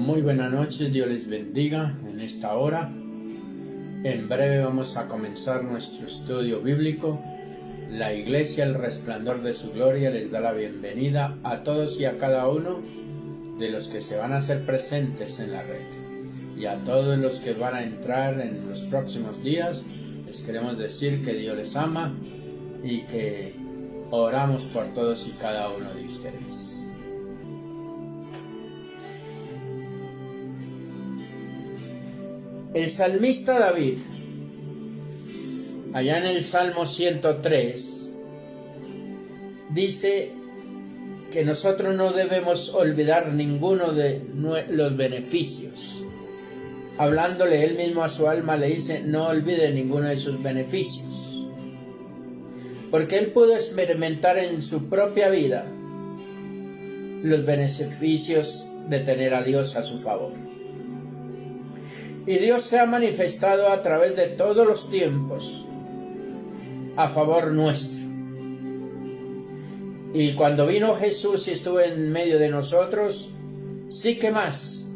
Muy buenas noches, Dios les bendiga en esta hora. En breve vamos a comenzar nuestro estudio bíblico. La Iglesia, el Resplandor de su Gloria, les da la bienvenida a todos y a cada uno de los que se van a hacer presentes en la red. Y a todos los que van a entrar en los próximos días, les queremos decir que Dios les ama y que oramos por todos y cada uno de ustedes. El salmista David, allá en el Salmo 103, dice que nosotros no debemos olvidar ninguno de los beneficios. Hablándole él mismo a su alma, le dice, no olvide ninguno de sus beneficios. Porque él pudo experimentar en su propia vida los beneficios de tener a Dios a su favor. Y Dios se ha manifestado a través de todos los tiempos a favor nuestro. Y cuando vino Jesús y estuvo en medio de nosotros, sí que más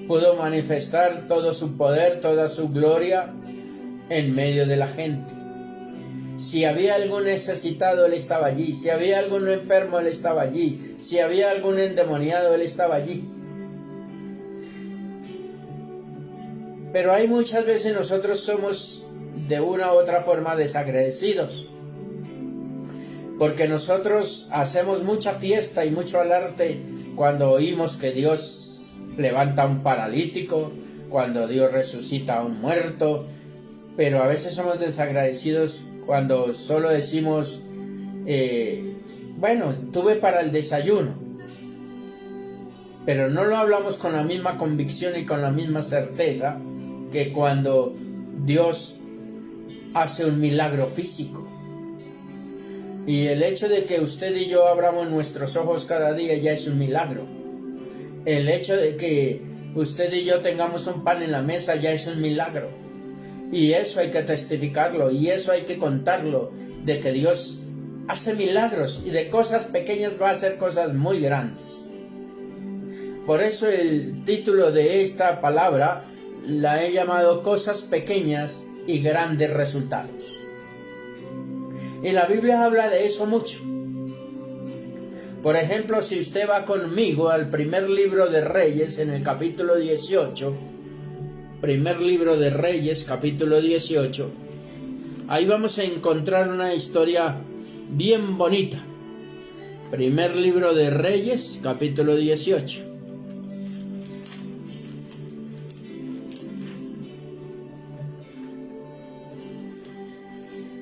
pudo manifestar todo su poder, toda su gloria en medio de la gente. Si había algún necesitado, Él estaba allí. Si había algún enfermo, Él estaba allí. Si había algún endemoniado, Él estaba allí. Pero hay muchas veces nosotros somos de una u otra forma desagradecidos. Porque nosotros hacemos mucha fiesta y mucho alarde cuando oímos que Dios levanta a un paralítico, cuando Dios resucita a un muerto. Pero a veces somos desagradecidos cuando solo decimos, bueno, tuve para el desayuno. Pero no lo hablamos con la misma convicción y con la misma certeza que cuando Dios hace un milagro físico. Y el hecho de que usted y yo abramos nuestros ojos cada día ya es un milagro. El hecho de que usted y yo tengamos un pan en la mesa ya es un milagro. Y eso hay que testificarlo, y eso hay que contarlo, de que Dios hace milagros y de cosas pequeñas va a hacer cosas muy grandes. Por eso el título de esta palabra la he llamado Cosas Pequeñas y Grandes Resultados. Y la Biblia habla de eso mucho. Por ejemplo, si usted va conmigo al primer libro de Reyes, en el capítulo 18, primer libro de Reyes, capítulo 18, ahí vamos a encontrar una historia bien bonita. Primer libro de Reyes, capítulo 18.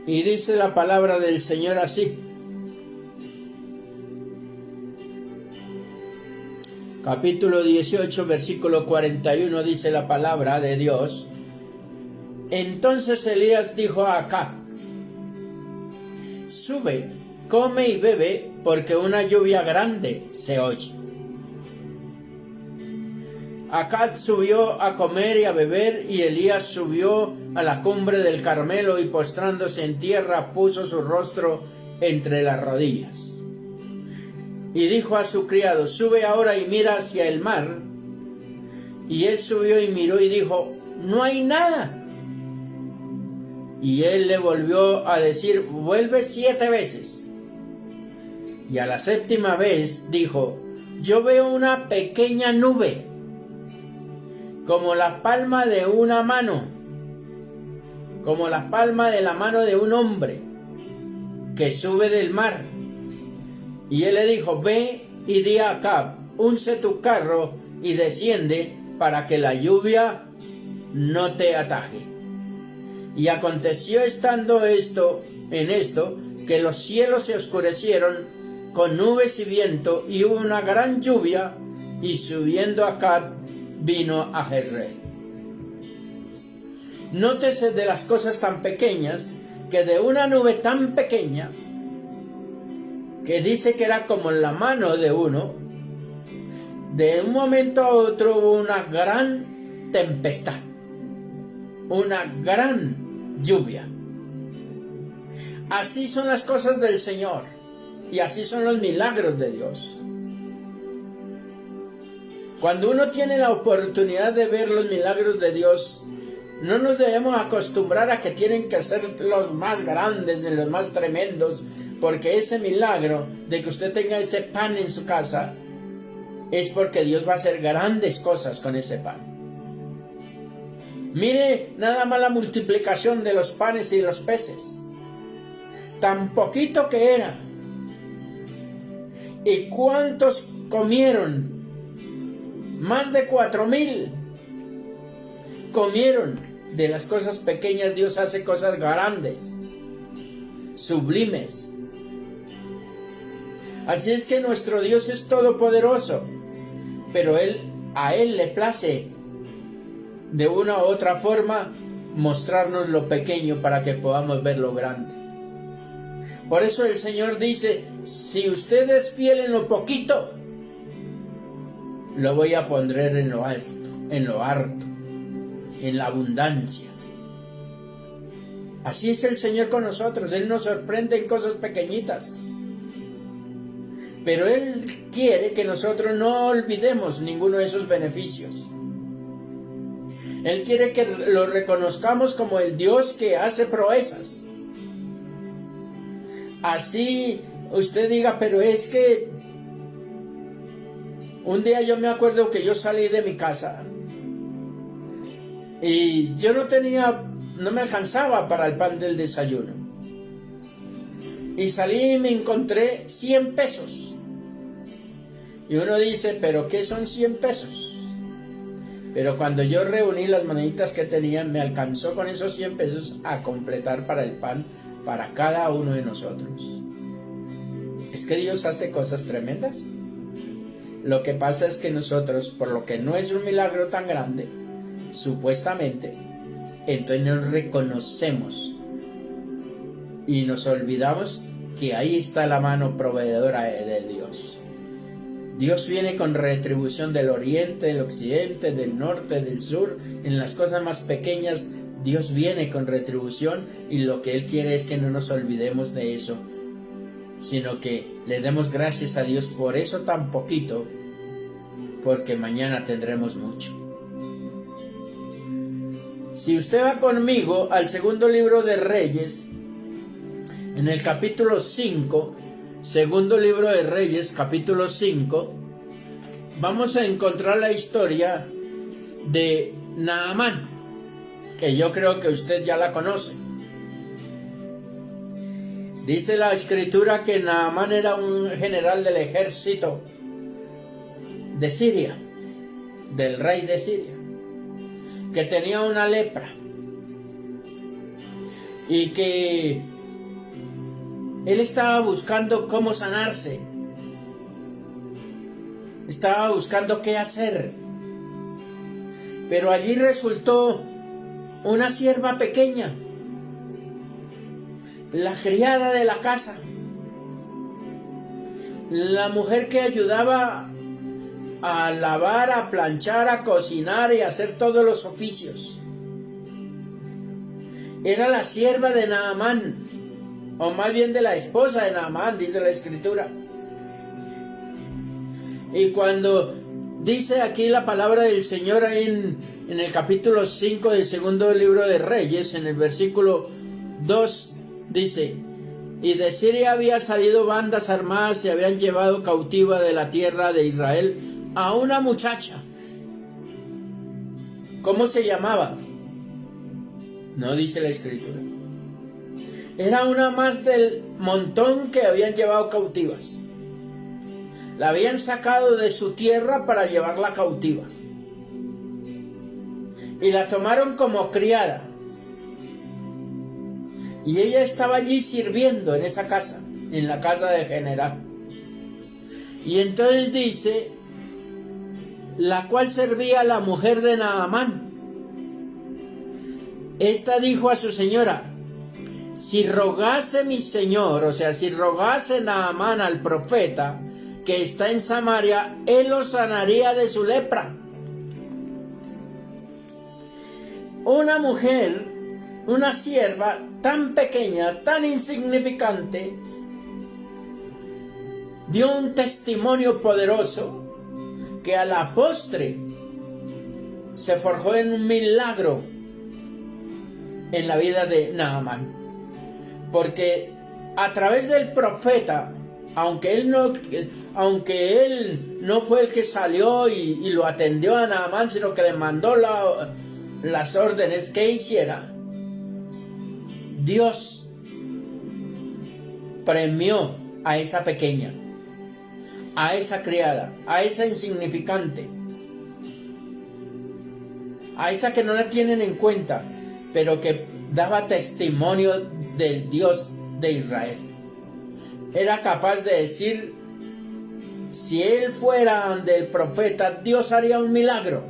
Y dice la palabra del Señor así. Capítulo 18, versículo 41, dice la palabra de Dios. Entonces Elías dijo a Acab, sube, come y bebe, porque una lluvia grande se oye. Acab subió a comer y a beber, y Elías subió a la cumbre del Carmelo y postrándose en tierra puso su rostro entre las rodillas. Y dijo a su criado, sube ahora y mira hacia el mar. Y él subió y miró y dijo, no hay nada. Y él le volvió a decir, vuelve 7 veces. Y a la 7ª vez dijo, yo veo una pequeña nube, como la palma de una mano, como la palma de la mano de un hombre, que sube del mar. Y él le dijo, ve y di a Acab, unce tu carro y desciende para que la lluvia no te ataje. Y aconteció estando en esto, que los cielos se oscurecieron con nubes y viento, y hubo una gran lluvia, y subiendo Acab, vino a Jezreel. Nótese de las cosas tan pequeñas, que de una nube tan pequeña, que dice que era como la mano de uno, de un momento a otro hubo una gran tempestad, una gran lluvia. Así son las cosas del Señor, y así son los milagros de Dios. Cuando uno tiene la oportunidad de ver los milagros de Dios, no nos debemos acostumbrar a que tienen que ser los más grandes y los más tremendos, porque ese milagro de que usted tenga ese pan en su casa es porque Dios va a hacer grandes cosas con ese pan. Mire nada más la multiplicación de los panes y los peces. Tan poquito que era. ¿Y cuántos comieron? Más de 4,000 comieron. De las cosas pequeñas Dios hace cosas grandes, sublimes. Así es que nuestro Dios es todopoderoso, pero a Él le place de una u otra forma mostrarnos lo pequeño para que podamos ver lo grande. Por eso el Señor dice, si usted es fiel en lo poquito, lo voy a poner en lo alto, en la abundancia. Así es el Señor con nosotros. Él nos sorprende en cosas pequeñitas, pero Él quiere que nosotros no olvidemos ninguno de esos beneficios. Él quiere que lo reconozcamos como el Dios que hace proezas. Así usted diga, pero es que un día yo me acuerdo que yo salí de mi casa y yo no me alcanzaba para el pan del desayuno. Y salí y me encontré 100 pesos. Y uno dice, ¿pero qué son 100 pesos? Pero cuando yo reuní las moneditas que tenía, me alcanzó con esos 100 pesos a completar para el pan para cada uno de nosotros. Es que Dios hace cosas tremendas. Lo que pasa es que nosotros, por lo que no es un milagro tan grande, supuestamente, entonces nos reconocemos y nos olvidamos que ahí está la mano proveedora de Dios. Dios viene con retribución del oriente, del occidente, del norte, del sur. En las cosas más pequeñas, Dios viene con retribución, y lo que Él quiere es que no nos olvidemos de eso, sino que le demos gracias a Dios por eso tan poquito, porque mañana tendremos mucho. Si usted va conmigo al segundo libro de Reyes, en el capítulo 5, segundo libro de Reyes, capítulo 5, vamos a encontrar la historia de Naamán, que yo creo que usted ya la conoce. Dice la escritura que Naamán era un general del ejército de Siria, del rey de Siria, que tenía una lepra y que él estaba buscando cómo sanarse, estaba buscando qué hacer, pero allí resultó una sierva pequeña, la criada de la casa, la mujer que ayudaba a lavar, a planchar, a cocinar y a hacer todos los oficios. Era la sierva de Naamán, o más bien de la esposa de Naamán, dice la escritura. Y cuando dice aquí la palabra del Señor en el capítulo 5 del segundo libro de Reyes, en el versículo 2, dice: y de Siria había salido bandas armadas y habían llevado cautiva de la tierra de Israel a una muchacha. ¿Cómo se llamaba? No dice la escritura. Era una más del montón que habían llevado cautivas. La habían sacado de su tierra para llevarla cautiva. Y la tomaron como criada. Y ella estaba allí sirviendo en esa casa, en la casa del general. Y entonces dice, la cual servía a la mujer de Naamán. Esta dijo a su señora: si rogase mi señor, o sea, si rogase Naamán al profeta que está en Samaria, él lo sanaría de su lepra. Una mujer, una sierva tan pequeña, tan insignificante, dio un testimonio poderoso que a la postre se forjó en un milagro en la vida de Naamán. Porque a través del profeta, aunque él no fue el que salió y lo atendió a Naamán, sino que le mandó las órdenes que hiciera, Dios premió a esa pequeña, a esa criada, a esa insignificante, a esa que no la tienen en cuenta, pero que daba testimonio del Dios de Israel. Era capaz de decir, si él fuera del profeta, Dios haría un milagro.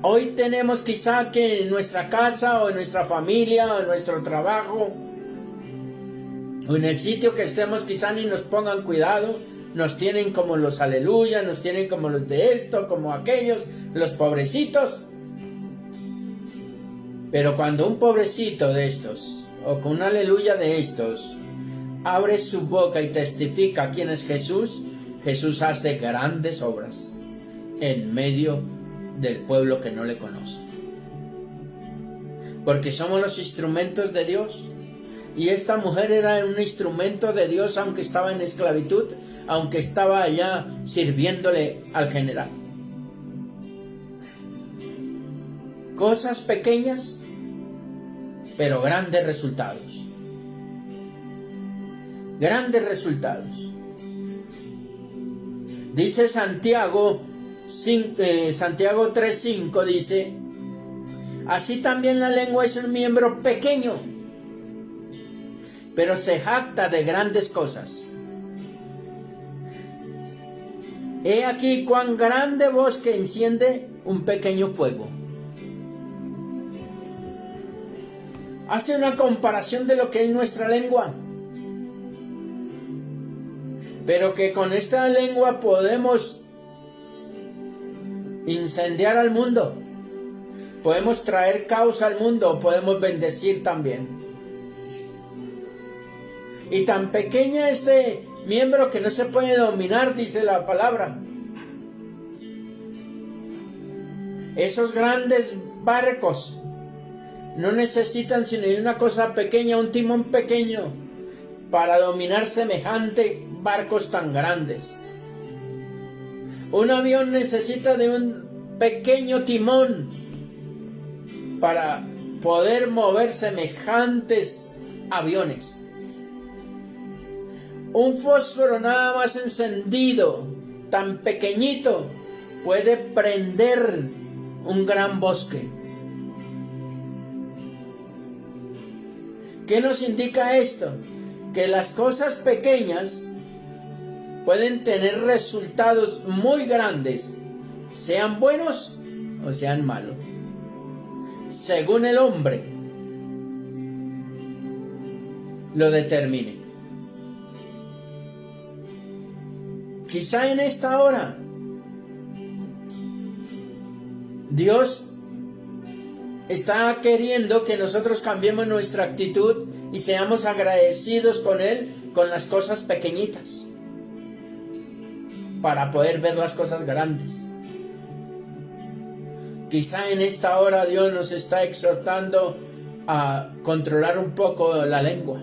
Hoy tenemos quizá que en nuestra casa o en nuestra familia o en nuestro trabajo o en el sitio que estemos quizá ni nos pongan cuidado, nos tienen como los aleluya, nos tienen como los de esto, como aquellos, los pobrecitos. Pero cuando un pobrecito de estos o con un aleluya de estos abre su boca y testifica quién es Jesús, Jesús hace grandes obras en medio del pueblo que no le conoce. Porque somos los instrumentos de Dios. Y esta mujer era un instrumento de Dios, aunque estaba en esclavitud, aunque estaba allá sirviéndole al general. Cosas pequeñas, pero grandes resultados. Grandes resultados. Dice Santiago 3:5, dice, así también la lengua es un miembro pequeño, pero se jacta de grandes cosas. He aquí cuán grande bosque enciende un pequeño fuego. Hace una comparación de lo que es nuestra lengua, pero que con esta lengua podemos incendiar al mundo, podemos traer caos al mundo, podemos bendecir también. Y tan pequeña este miembro que no se puede dominar, dice la palabra. Esos grandes barcos no necesitan sino una cosa pequeña, un timón pequeño, para dominar semejante barcos tan grandes. Un avión necesita de un pequeño timón para poder mover semejantes aviones. Un fósforo nada más encendido, tan pequeñito, puede prender un gran bosque. ¿Qué nos indica esto? Que las cosas pequeñas pueden tener resultados muy grandes, sean buenos o sean malos, según el hombre lo determine. Quizá en esta hora Dios está queriendo que nosotros cambiemos nuestra actitud y seamos agradecidos con Él con las cosas pequeñitas, para poder ver las cosas grandes. Quizá en esta hora Dios nos está exhortando a controlar un poco la lengua.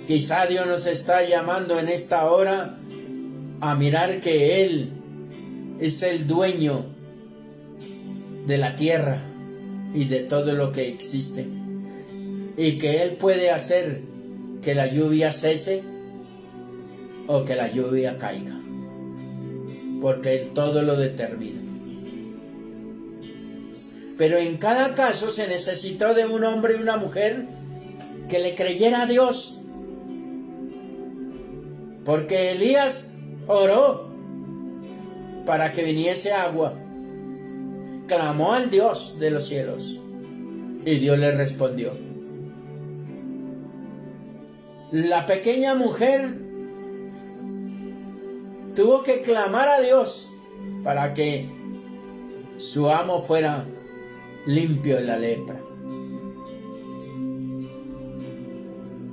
Quizá Dios nos está llamando en esta hora a mirar que Él es el dueño de la tierra y de todo lo que existe, y que Él puede hacer que la lluvia cese o que la lluvia caiga, porque Él todo lo determina. Pero en cada caso se necesitó de un hombre y una mujer que le creyera a Dios, porque Elías oró para que viniese agua, clamó al Dios de los cielos y Dios le respondió. La pequeña mujer tuvo que clamar a Dios para que su amo fuera limpio de la lepra.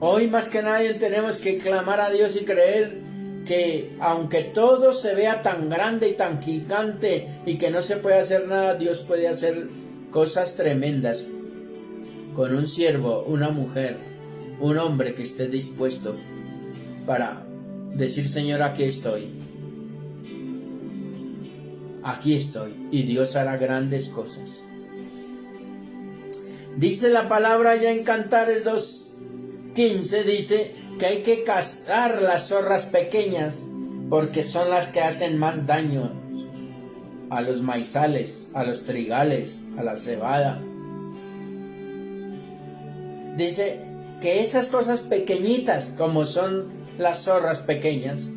Hoy más que nadie tenemos que clamar a Dios y creer que aunque todo se vea tan grande y tan gigante y que no se puede hacer nada, Dios puede hacer cosas tremendas con un siervo, una mujer, un hombre que esté dispuesto para decir: Señor, aquí estoy, y Dios hará grandes cosas. Dice la palabra ya en Cantares 2:15, dice que hay que cazar las zorras pequeñas porque son las que hacen más daño a los maizales, a los trigales, a la cebada. Dice que esas cosas pequeñitas, como son las zorras pequeñas,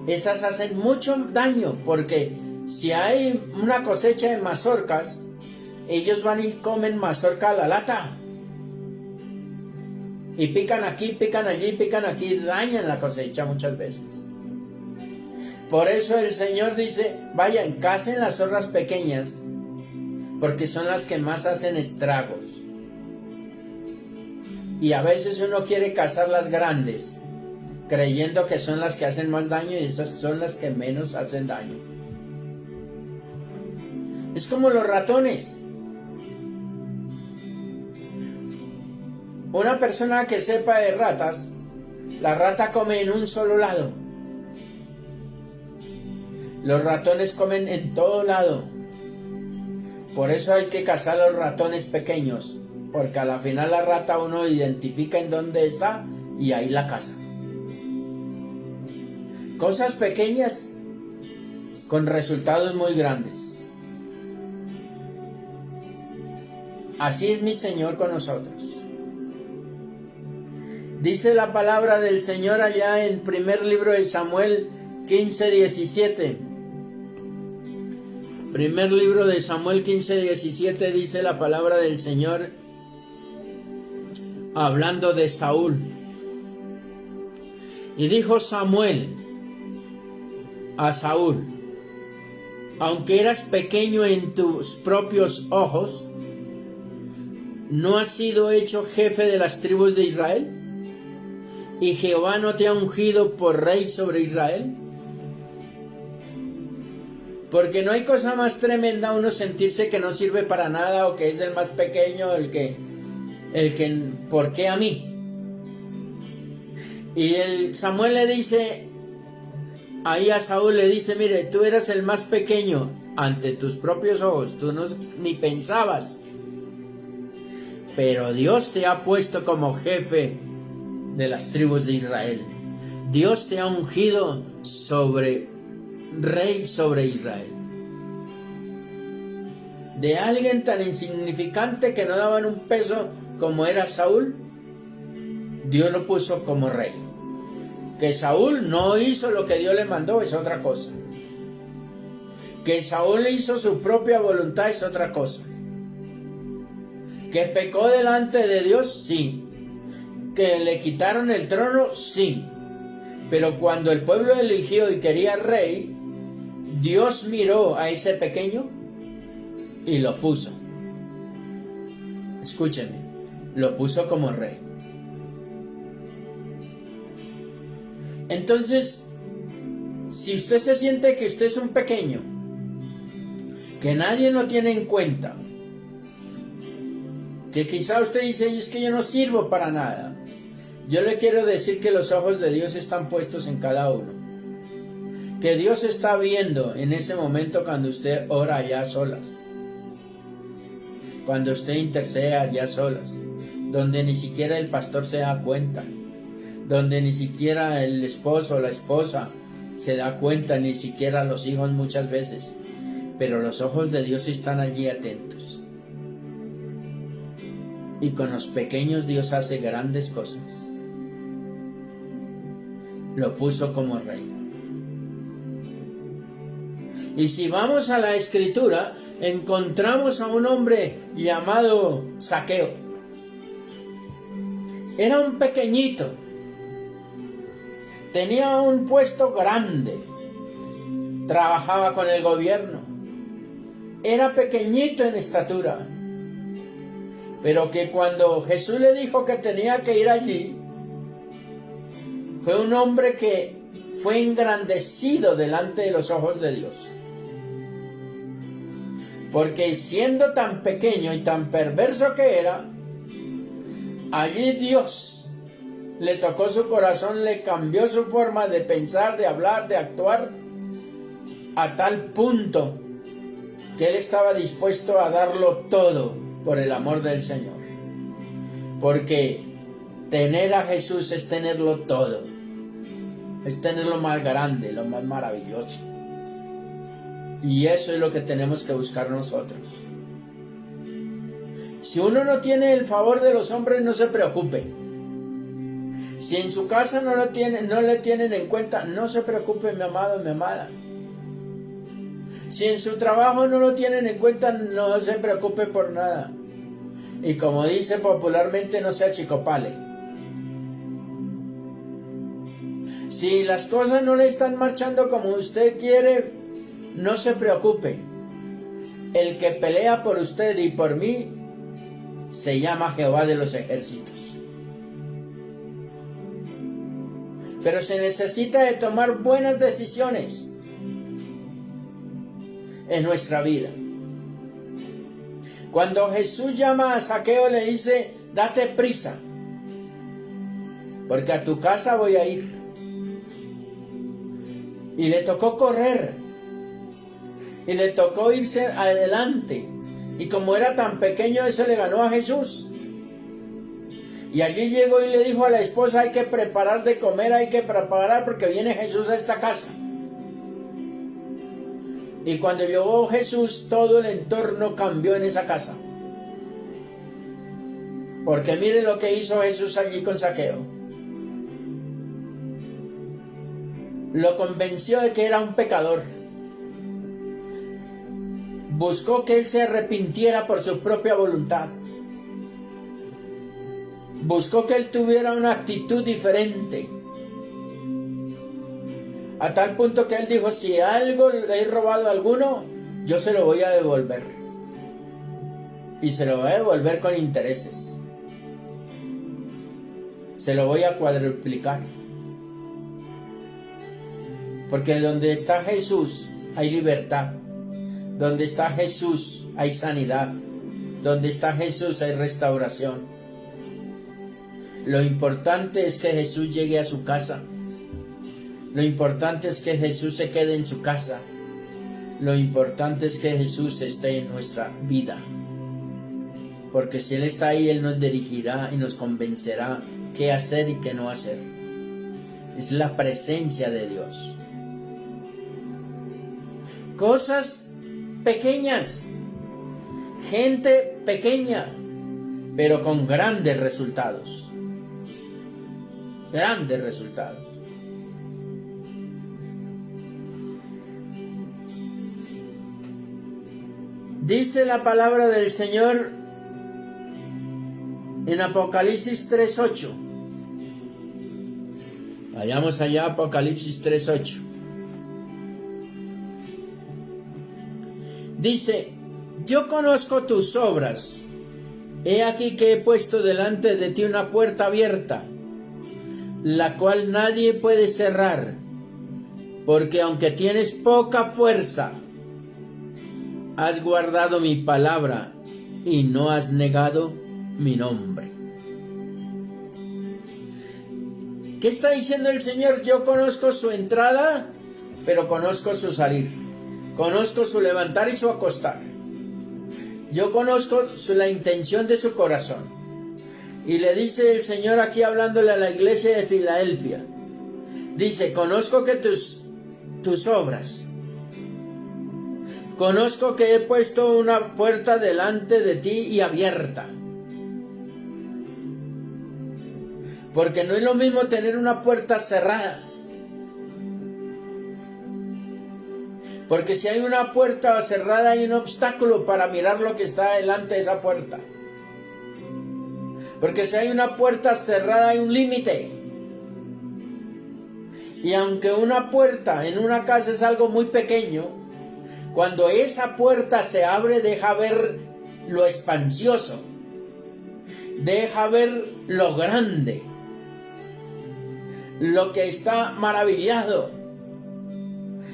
esas hacen mucho daño, porque si hay una cosecha de mazorcas, ellos van y comen mazorca a la lata. Y pican aquí, pican allí, pican aquí, dañan la cosecha muchas veces. Por eso el Señor dice: vayan, cacen las zorras pequeñas, porque son las que más hacen estragos. Y a veces uno quiere cazar las grandes, creyendo que son las que hacen más daño, y esas son las que menos hacen daño. Es como los ratones. Una persona que sepa de ratas, la rata come en un solo lado. Los ratones comen en todo lado. Por eso hay que cazar los ratones pequeños, porque a la final la rata uno identifica en dónde está y ahí la caza. Cosas pequeñas con resultados muy grandes. Así es mi Señor con nosotros. Dice la palabra del Señor allá en primer libro de Samuel 15:17. Primer libro de Samuel 15:17 dice la palabra del Señor, hablando de Saúl. Y dijo Samuel a Saúl: aunque eras pequeño en tus propios ojos, ¿no has sido hecho jefe de las tribus de Israel? ¿Y Jehová no te ha ungido por rey sobre Israel? Porque no hay cosa más tremenda uno sentirse que no sirve para nada, o que es el más pequeño, el que ¿por qué a mí? Y Samuel le dice, ahí a Saúl le dice: mire, tú eras el más pequeño ante tus propios ojos, tú ni pensabas, pero Dios te ha puesto como jefe de las tribus de Israel. Dios te ha ungido rey sobre Israel. De alguien tan insignificante que no daban un peso como era Saúl, Dios lo puso como rey. Que Saúl no hizo lo que Dios le mandó es otra cosa. Que Saúl hizo su propia voluntad es otra cosa. Que pecó delante de Dios, sí. Que le quitaron el trono, sí. Pero cuando el pueblo eligió y quería rey, Dios miró a ese pequeño y lo puso. Escúcheme, lo puso como rey. Entonces, si usted se siente que usted es un pequeño, que nadie lo tiene en cuenta, que quizá usted dice: es que yo no sirvo para nada, yo le quiero decir que los ojos de Dios están puestos en cada uno. Que Dios está viendo en ese momento cuando usted ora allá a solas, cuando usted intercede allá a solas, donde ni siquiera el pastor se da cuenta, donde ni siquiera el esposo o la esposa se da cuenta, ni siquiera los hijos muchas veces, pero los ojos de Dios están allí atentos. Y con los pequeños Dios hace grandes cosas. Lo puso como rey. Y si vamos a la Escritura, encontramos a un hombre llamado Zaqueo. Era un pequeñito, tenía un puesto grande, trabajaba con el gobierno, era pequeñito en estatura, pero que cuando Jesús le dijo que tenía que ir allí, fue un hombre que fue engrandecido delante de los ojos de Dios. Porque siendo tan pequeño y tan perverso que era, allí Dios le tocó su corazón, le cambió su forma de pensar, de hablar, de actuar, a tal punto que él estaba dispuesto a darlo todo por el amor del Señor. Porque tener a Jesús es tenerlo todo, es tener lo más grande, lo más maravilloso. Y eso es lo que tenemos que buscar nosotros. Si uno no tiene el favor de los hombres, no se preocupe. Si en su casa no le tienen en cuenta, no se preocupe, mi amado, mi amada. Si en su trabajo no lo tienen en cuenta, no se preocupe por nada. Y como dice popularmente, no se achicopale. Si las cosas no le están marchando como usted quiere, no se preocupe. El que pelea por usted y por mí se llama Jehová de los ejércitos. Pero se necesita de tomar buenas decisiones en nuestra vida. Cuando Jesús llama a Zaqueo, le dice: date prisa, porque a tu casa voy a ir. Y le tocó correr, y le tocó irse adelante, y como era tan pequeño, eso le ganó a Jesús. Y allí llegó y le dijo a la esposa: hay que preparar de comer, hay que preparar porque viene Jesús a esta casa. Y cuando llegó Jesús, todo el entorno cambió en esa casa. Porque mire lo que hizo Jesús allí con Zaqueo. Lo convenció de que era un pecador. Buscó que él se arrepintiera por su propia voluntad. Buscó que él tuviera una actitud diferente. A tal punto que él dijo: si algo le he robado a alguno, yo se lo voy a devolver. Y se lo voy a devolver con intereses. Se lo voy a cuadruplicar. Porque donde está Jesús hay libertad. Donde está Jesús hay sanidad. Donde está Jesús hay restauración. Lo importante es que Jesús llegue a su casa. Lo importante es que Jesús se quede en su casa. Lo importante es que Jesús esté en nuestra vida. Porque si Él está ahí, Él nos dirigirá y nos convencerá qué hacer y qué no hacer. Es la presencia de Dios. Cosas pequeñas, gente pequeña, pero con grandes resultados. Grandes resultados. Dice la palabra del Señor en Apocalipsis 3:8. Vayamos allá, Apocalipsis 3:8. Dice: yo conozco tus obras. He aquí que he puesto delante de ti una puerta abierta, la cual nadie puede cerrar, porque aunque tienes poca fuerza, has guardado mi palabra y no has negado mi nombre. ¿Qué está diciendo el Señor? Yo conozco su entrada, pero conozco su salir. Conozco su levantar y su acostar. Yo conozco la intención de su corazón. Y le dice el Señor aquí hablándole a la iglesia de Filadelfia. Dice: conozco que tus obras. Conozco que he puesto una puerta delante de ti y abierta. Porque no es lo mismo tener una puerta cerrada. Porque si hay una puerta cerrada, hay un obstáculo para mirar lo que está delante de esa puerta. Porque si hay una puerta cerrada, hay un límite. Y aunque una puerta en una casa es algo muy pequeño, cuando esa puerta se abre, deja ver lo expansioso, deja ver lo grande. lo que está maravillado.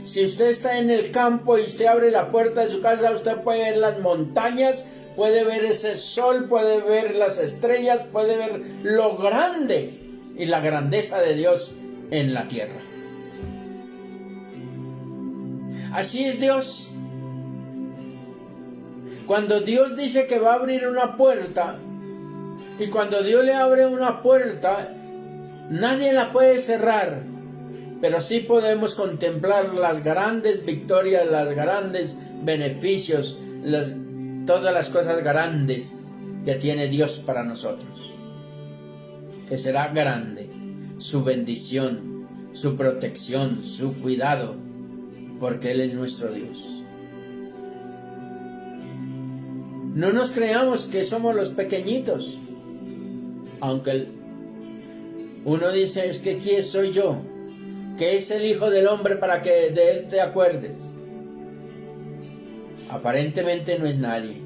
Si usted está en el campo y usted abre la puerta de su casa, usted puede ver las montañas, puede ver ese sol, puede ver las estrellas, puede ver lo grande y la grandeza de Dios en la tierra. Así es Dios. Cuando Dios dice que va a abrir una puerta, y cuando Dios le abre una puerta, nadie la puede cerrar, pero sí podemos contemplar las grandes victorias, los grandes beneficios, todas las cosas grandes que tiene Dios para nosotros. Que será grande su bendición, su protección, su cuidado, porque Él es nuestro Dios. No nos creamos que somos los pequeñitos, aunque uno dice, es que ¿quién soy yo? ¿Qué es el Hijo del Hombre para que de Él te acuerdes? Aparentemente no es nadie.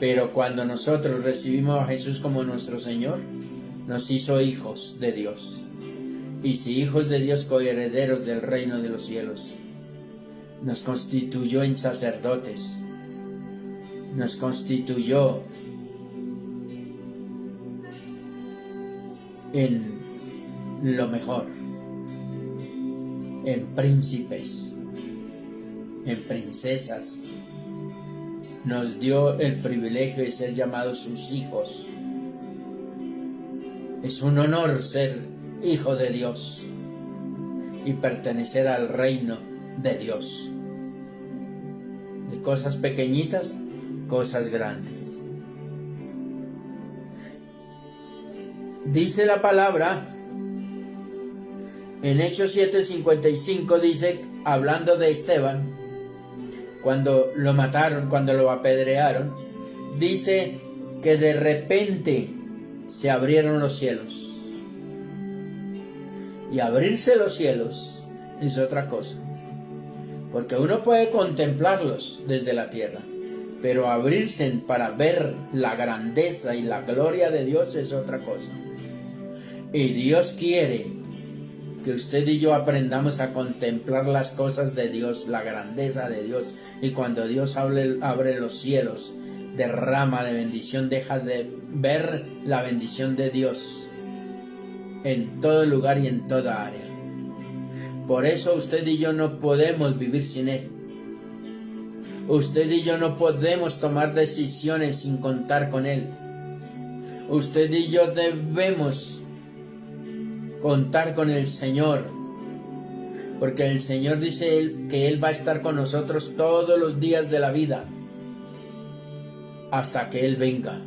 Pero cuando nosotros recibimos a Jesús como nuestro Señor, nos hizo hijos de Dios. Y si hijos de Dios, coherederos del reino de los cielos, nos constituyó en sacerdotes, nos constituyó en lo mejor, en príncipes, en princesas. Nos dio el privilegio de ser llamados sus hijos. Es un honor ser hijo de Dios y pertenecer al reino de Dios. De cosas pequeñitas, cosas grandes. Dice la palabra en Hechos 7:55, dice, hablando de Esteban, cuando lo mataron, cuando lo apedrearon, dice que de repente se abrieron los cielos. Y abrirse los cielos es otra cosa, porque uno puede contemplarlos desde la tierra, pero abrirse para ver la grandeza y la gloria de Dios es otra cosa. Y Dios quiere que usted y yo aprendamos a contemplar las cosas de Dios, la grandeza de Dios. Y cuando Dios abre los cielos, derrama de bendición, deja de ver la bendición de Dios en todo lugar y en toda área. Por eso usted y yo no podemos vivir sin Él. Usted y yo no podemos tomar decisiones sin contar con Él. Usted y yo debemos contar con el Señor, porque el Señor dice que Él va a estar con nosotros todos los días de la vida, hasta que Él venga.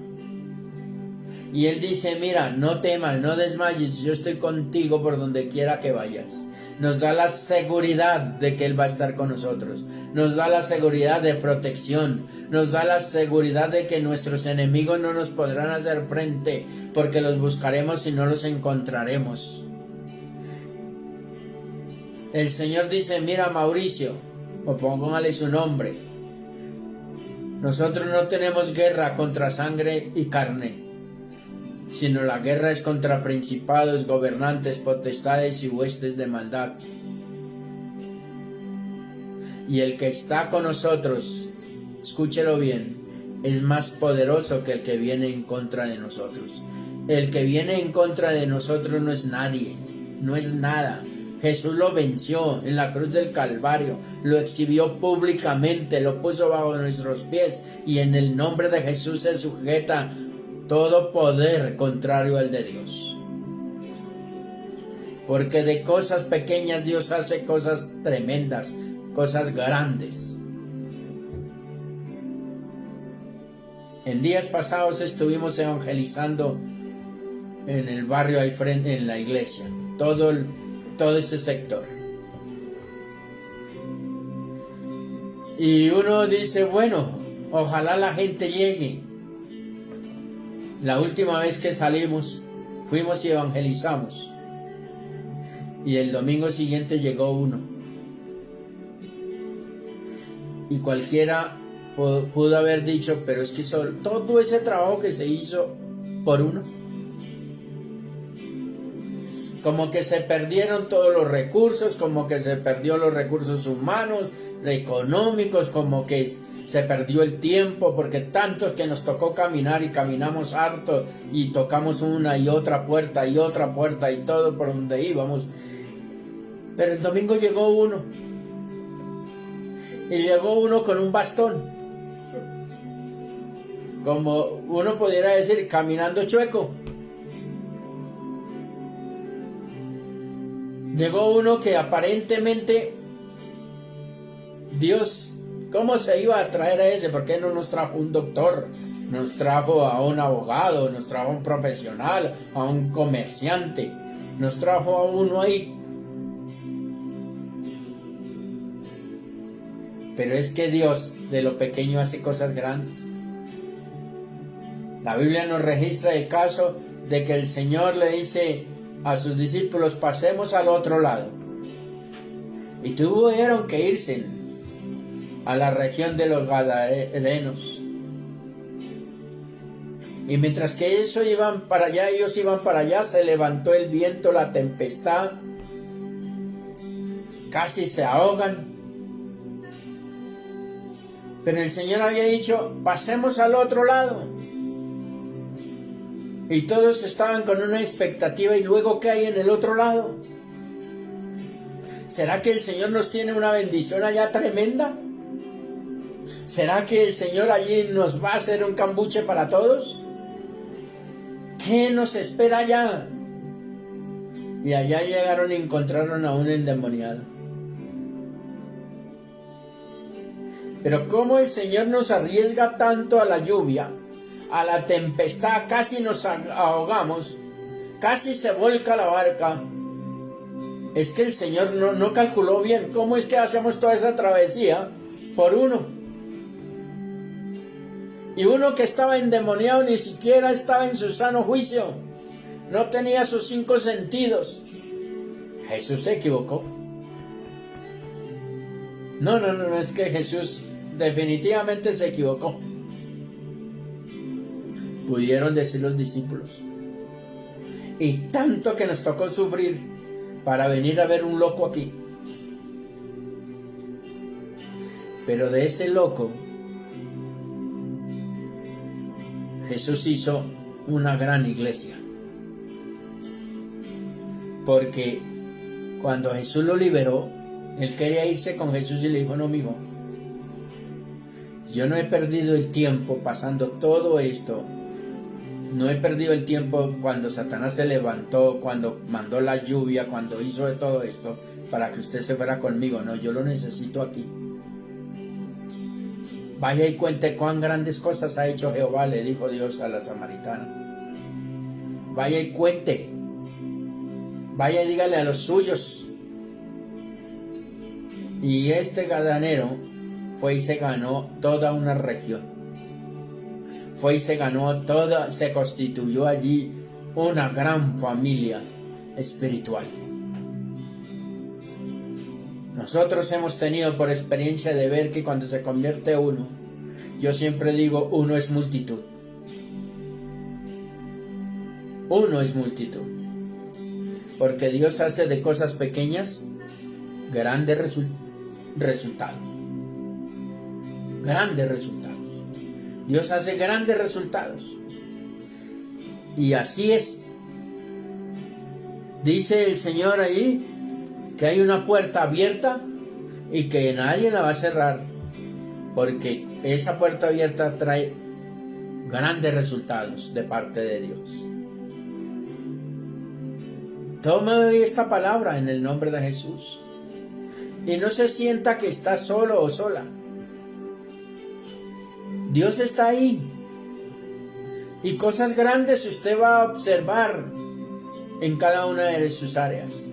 Y Él dice, mira, no temas, no desmayes, yo estoy contigo por donde quiera que vayas. Nos da la seguridad de que Él va a estar con nosotros. Nos da la seguridad de protección. Nos da la seguridad de que nuestros enemigos no nos podrán hacer frente, porque los buscaremos y no los encontraremos. El Señor dice, mira Mauricio, o póngale su nombre, nosotros no tenemos guerra contra sangre y carne, sino la guerra es contra principados, gobernantes, potestades y huestes de maldad. Y el que está con nosotros, escúchelo bien, es más poderoso que el que viene en contra de nosotros. El que viene en contra de nosotros no es nadie, no es nada. Jesús lo venció en la cruz del Calvario, lo exhibió públicamente, lo puso bajo nuestros pies, y en el nombre de Jesús se sujeta todo poder contrario al de Dios. Porque de cosas pequeñas Dios hace cosas tremendas, cosas grandes. En días pasados estuvimos evangelizando en el barrio ahí frente, en la iglesia, todo ese sector. Y uno dice, bueno, ojalá la gente llegue. La última vez que salimos, fuimos y evangelizamos. Y el domingo siguiente llegó uno. Y cualquiera pudo haber dicho, pero es que todo ese trabajo que se hizo por uno. como que se perdieron todos los recursos, como que se perdió los recursos humanos, económicos, como que se perdió el tiempo, porque tanto que nos tocó caminar y caminamos harto y tocamos una y otra puerta y todo por donde íbamos. Pero el domingo llegó uno, y llegó uno con un bastón, como uno pudiera decir, caminando chueco. Llegó uno que aparentemente Dios, ¿cómo se iba a traer a ese? ¿Por qué no nos trajo un doctor? Nos trajo a un abogado, nos trajo a un profesional, a un comerciante, nos trajo a uno ahí. Pero es que Dios de lo pequeño hace cosas grandes. La Biblia nos registra el caso de que el Señor le dice a sus discípulos: pasemos al otro lado. Y tuvieron que irse a la región de los Gadarenos. Y mientras que ellos iban para allá, se levantó el viento, la tempestad, casi se ahogan. Pero el Señor había dicho: pasemos al otro lado. Y todos estaban con una expectativa. ¿Y luego qué hay en el otro lado? ¿Será que el Señor nos tiene una bendición allá tremenda? ¿Será que el Señor allí nos va a hacer un cambuche para todos? ¿Qué nos espera allá? Y allá llegaron y encontraron a un endemoniado. Pero ¿cómo el Señor nos arriesga tanto a la lluvia, a la tempestad? Casi nos ahogamos, casi se volca la barca. Es que el Señor no calculó bien cómo es que hacemos toda esa travesía por uno. Y uno que estaba endemoniado ni siquiera estaba en su sano juicio, no tenía sus 5 sentidos. Jesús se equivocó. No, es que Jesús definitivamente se equivocó. Pudieron decir los discípulos. Y tanto que nos tocó sufrir para venir a ver un loco aquí. Pero de ese loco, Jesús hizo una gran iglesia. Porque cuando Jesús lo liberó, él quería irse con Jesús y le dijo: no, amigo, yo no he perdido el tiempo pasando todo esto. No he perdido el tiempo cuando Satanás se levantó, cuando mandó la lluvia, cuando hizo de todo esto para que usted se fuera conmigo. No, yo lo necesito aquí. Vaya y cuente cuán grandes cosas ha hecho Jehová, le dijo Dios a la samaritana. Vaya y cuente. Vaya y dígale a los suyos. Y este gadanero fue y se ganó toda una región. Fue y se ganó toda, se constituyó allí una gran familia espiritual. Nosotros hemos tenido por experiencia de ver que cuando se convierte uno, yo siempre digo, uno es multitud. Uno es multitud. Porque Dios hace de cosas pequeñas grandes resultados. Grandes resultados. Dios hace grandes resultados. Y así es. Dice el Señor ahí que hay una puerta abierta y que nadie la va a cerrar, porque esa puerta abierta trae grandes resultados de parte de Dios. Tome hoy esta palabra en el nombre de Jesús y no se sienta que está solo o sola. Dios está ahí y cosas grandes usted va a observar en cada una de sus áreas.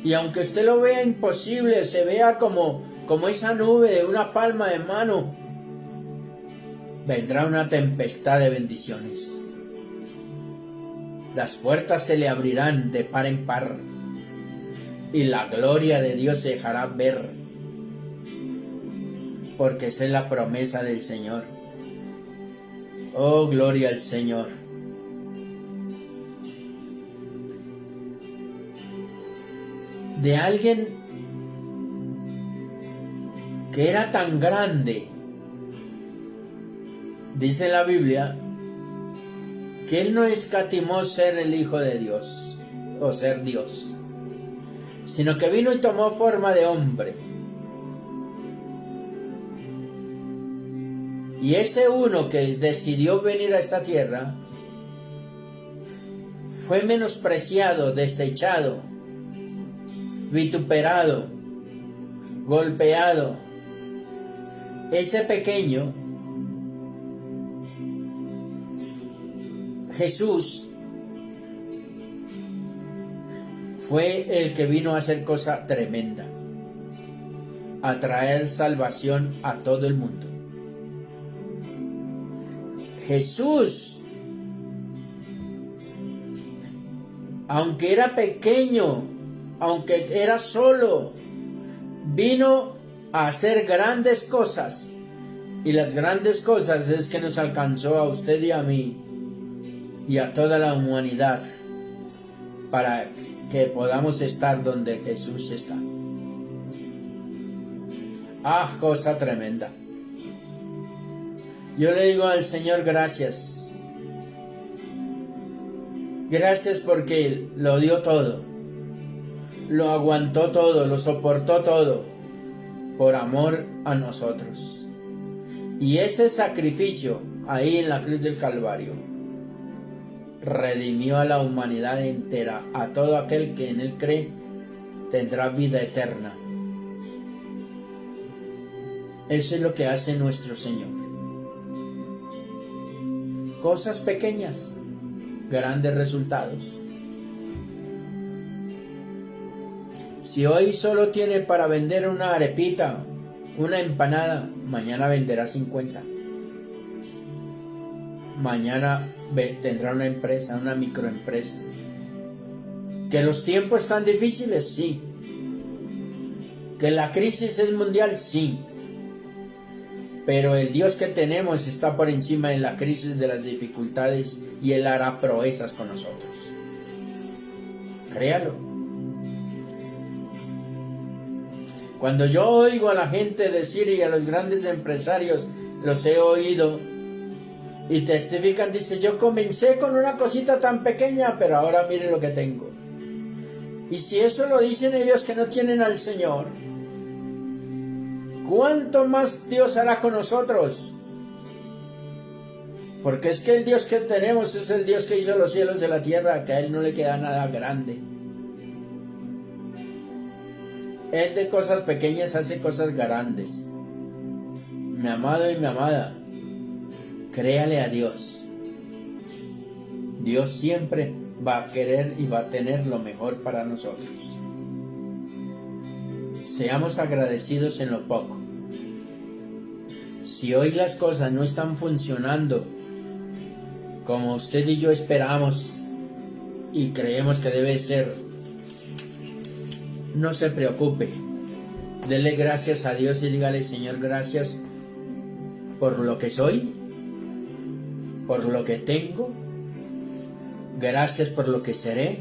Y aunque usted lo vea imposible, se vea como esa nube de una palma de mano, vendrá una tempestad de bendiciones. Las puertas se le abrirán de par en par y la gloria de Dios se dejará ver, porque esa es la promesa del Señor. Oh, gloria al Señor. de alguien que era tan grande, dice la Biblia, que él no escatimó ser el Hijo de Dios o ser Dios, sino que vino y tomó forma de hombre. Y ese uno que decidió venir a esta tierra fue menospreciado, desechado, vituperado, golpeado. Ese pequeño Jesús fue el que vino a hacer cosa tremenda, a traer salvación a todo el mundo. Jesús, aunque era pequeño, aunque era solo, vino a hacer grandes cosas. Y las grandes cosas es que nos alcanzó a usted y a mí y a toda la humanidad para que podamos estar donde Jesús está. ¡Ah, cosa tremenda! Yo le digo al Señor gracias. Gracias porque lo dio todo. Lo aguantó todo, lo soportó todo por amor a nosotros. Y ese sacrificio ahí en la cruz del Calvario redimió a la humanidad entera. A todo aquel que en él cree tendrá vida eterna. Eso es lo que hace nuestro Señor. Cosas pequeñas, grandes resultados. Si hoy solo tiene para vender una arepita, una empanada, mañana venderá 50. Mañana tendrá una empresa, una microempresa. ¿Que los tiempos están difíciles? Sí. ¿Que la crisis es mundial? Sí. Pero el Dios que tenemos está por encima de la crisis, de las dificultades, y Él hará proezas con nosotros. Créalo. Cuando yo oigo a la gente decir, y a los grandes empresarios los he oído, y testifican, dice, yo comencé con una cosita tan pequeña, pero ahora mire lo que tengo. Y si eso lo dicen ellos que no tienen al Señor, ¿cuánto más Dios hará con nosotros? Porque es que el Dios que tenemos es el Dios que hizo los cielos de la tierra, que a Él no le queda nada grande. Él de cosas pequeñas hace cosas grandes. Mi amado y mi amada, créale a Dios. Dios siempre va a querer y va a tener lo mejor para nosotros. Seamos agradecidos en lo poco. Si hoy las cosas no están funcionando como usted y yo esperamos y creemos que debe ser, no se preocupe. Dele gracias a Dios y dígale, Señor, gracias por lo que soy, por lo que tengo, gracias por lo que seré,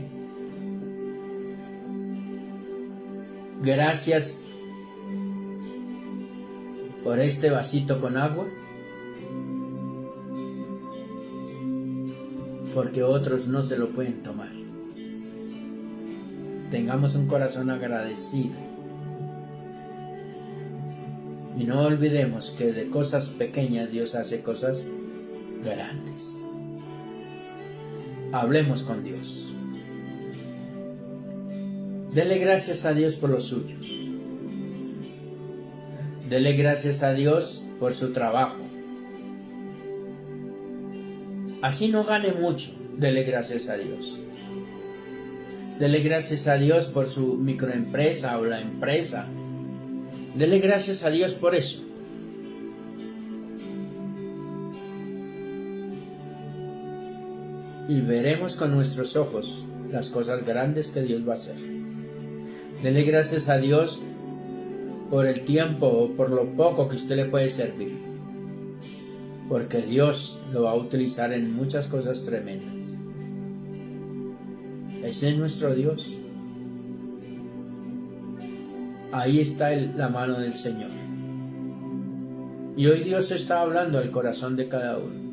gracias por este vasito con agua, porque otros no se lo pueden tomar. Tengamos un corazón agradecido y no olvidemos que de cosas pequeñas Dios hace cosas grandes. Hablemos con Dios. Dele gracias a Dios por los suyos. Dele gracias a Dios por su trabajo. Así no gane mucho, dele gracias a Dios. Dele gracias a Dios por su microempresa o la empresa. Dele gracias a Dios por eso. Y veremos con nuestros ojos las cosas grandes que Dios va a hacer. Dele gracias a Dios por el tiempo o por lo poco que usted le puede servir, porque Dios lo va a utilizar en muchas cosas tremendas. Ese es nuestro Dios. Ahí está la mano del Señor. Y hoy Dios está hablando al corazón de cada uno.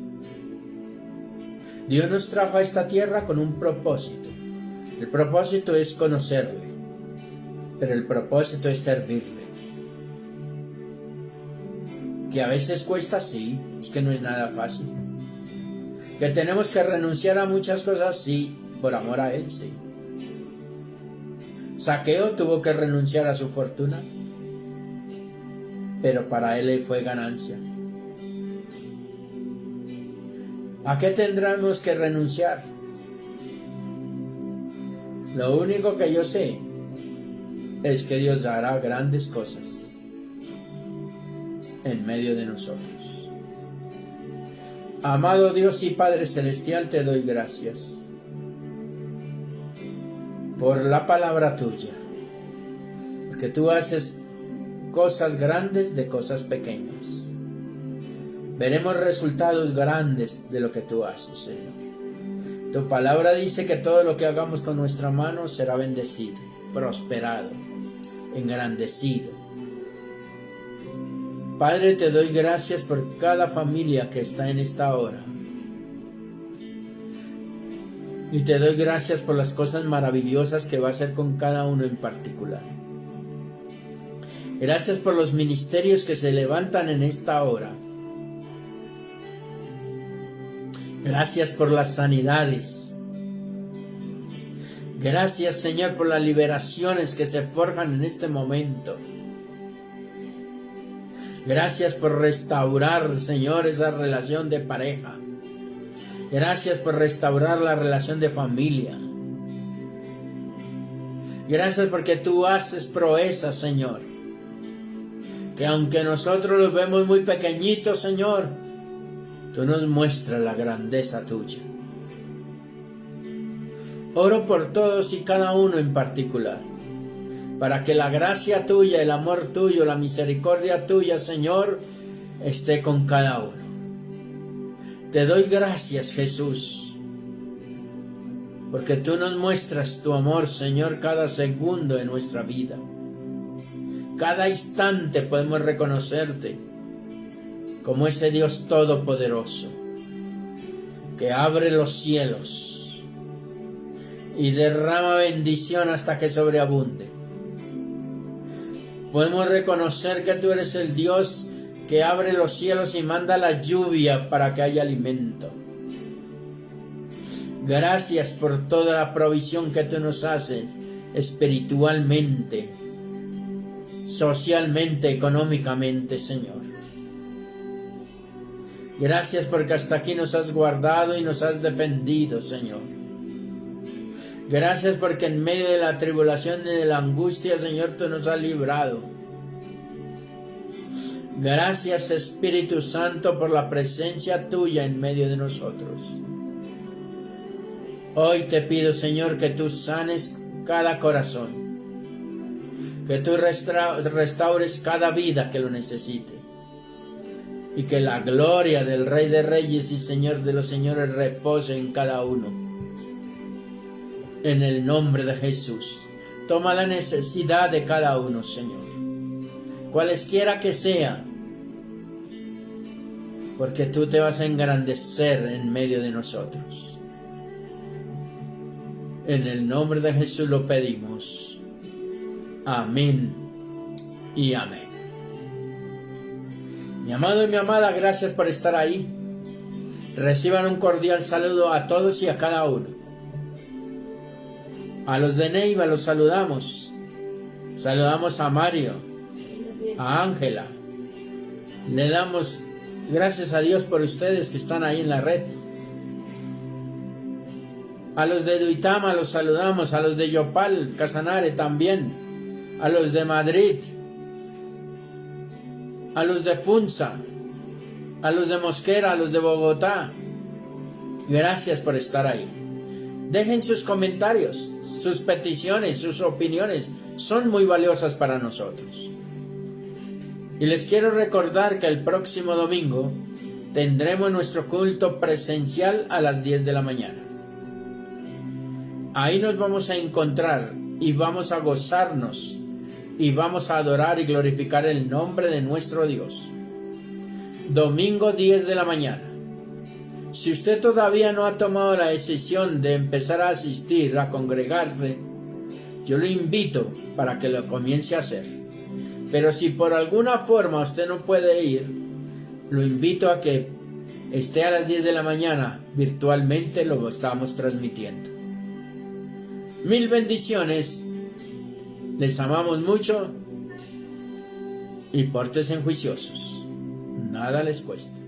Dios nos trajo a esta tierra con un propósito. El propósito es conocerle, pero el propósito es servirle. Que a veces cuesta, sí, es que no es nada fácil. Que tenemos que renunciar a muchas cosas, sí, por amor a Él, sí. Zaqueo tuvo que renunciar a su fortuna, pero para él fue ganancia. ¿A qué tendremos que renunciar? Lo único que yo sé es que Dios hará grandes cosas en medio de nosotros. Amado Dios y Padre Celestial, te doy gracias por la palabra tuya, porque tú haces cosas grandes de cosas pequeñas. Veremos resultados grandes de lo que tú haces, Señor. Tu palabra dice que todo lo que hagamos con nuestra mano será bendecido, prosperado, engrandecido. Padre, te doy gracias por cada familia que está en esta hora. Y te doy gracias por las cosas maravillosas que va a hacer con cada uno en particular. Gracias por los ministerios que se levantan en esta hora. Gracias por las sanidades. Gracias, Señor, por las liberaciones que se forjan en este momento. Gracias por restaurar, Señor, esa relación de pareja. Gracias por restaurar la relación de familia. Gracias porque tú haces proezas, Señor. Que aunque nosotros los vemos muy pequeñitos, Señor, tú nos muestras la grandeza tuya. Oro por todos y cada uno en particular, para que la gracia tuya, el amor tuyo, la misericordia tuya, Señor, esté con cada uno. Te doy gracias, Jesús, porque tú nos muestras tu amor, Señor, cada segundo de nuestra vida. Cada instante podemos reconocerte como ese Dios todopoderoso que abre los cielos y derrama bendición hasta que sobreabunde. Podemos reconocer que tú eres el Dios que abre los cielos y manda la lluvia para que haya alimento. Gracias por toda la provisión que tú nos haces espiritualmente, socialmente, económicamente, Señor. Gracias porque hasta aquí nos has guardado y nos has defendido, Señor. Gracias porque en medio de la tribulación y de la angustia, Señor, tú nos has librado. Gracias, Espíritu Santo, por la presencia tuya en medio de nosotros. Hoy te pido, Señor, que tú sanes cada corazón, que tú restaures cada vida que lo necesite, y que la gloria del Rey de Reyes y Señor de los Señores repose en cada uno. En el nombre de Jesús, toma la necesidad de cada uno, Señor, cualesquiera que sea, porque tú te vas a engrandecer en medio de nosotros. En el nombre de Jesús lo pedimos. Amén y amén. Mi amado y mi amada, gracias por estar ahí. Reciban un cordial saludo a todos y a cada uno. A los de Neiva los saludamos. Saludamos a Mario, a Ángela. Le damos gracias a Dios por ustedes que están ahí en la red. A los de Duitama los saludamos, a los de Yopal, Casanare también, a los de Madrid, a los de Funza, a los de Mosquera, a los de Bogotá. Gracias por estar ahí. Dejen sus comentarios, sus peticiones, sus opiniones, son muy valiosas para nosotros. Y les quiero recordar que el próximo domingo tendremos nuestro culto presencial a las 10 de la mañana. Ahí nos vamos a encontrar y vamos a gozarnos y vamos a adorar y glorificar el nombre de nuestro Dios. Domingo 10 de la mañana. Si usted todavía no ha tomado la decisión de empezar a asistir, a congregarse, yo lo invito para que lo comience a hacer. Pero si por alguna forma usted no puede ir, lo invito a que esté a las 10 de la mañana, virtualmente lo estamos transmitiendo. Mil bendiciones, les amamos mucho y pórtense juiciosos, nada les cuesta.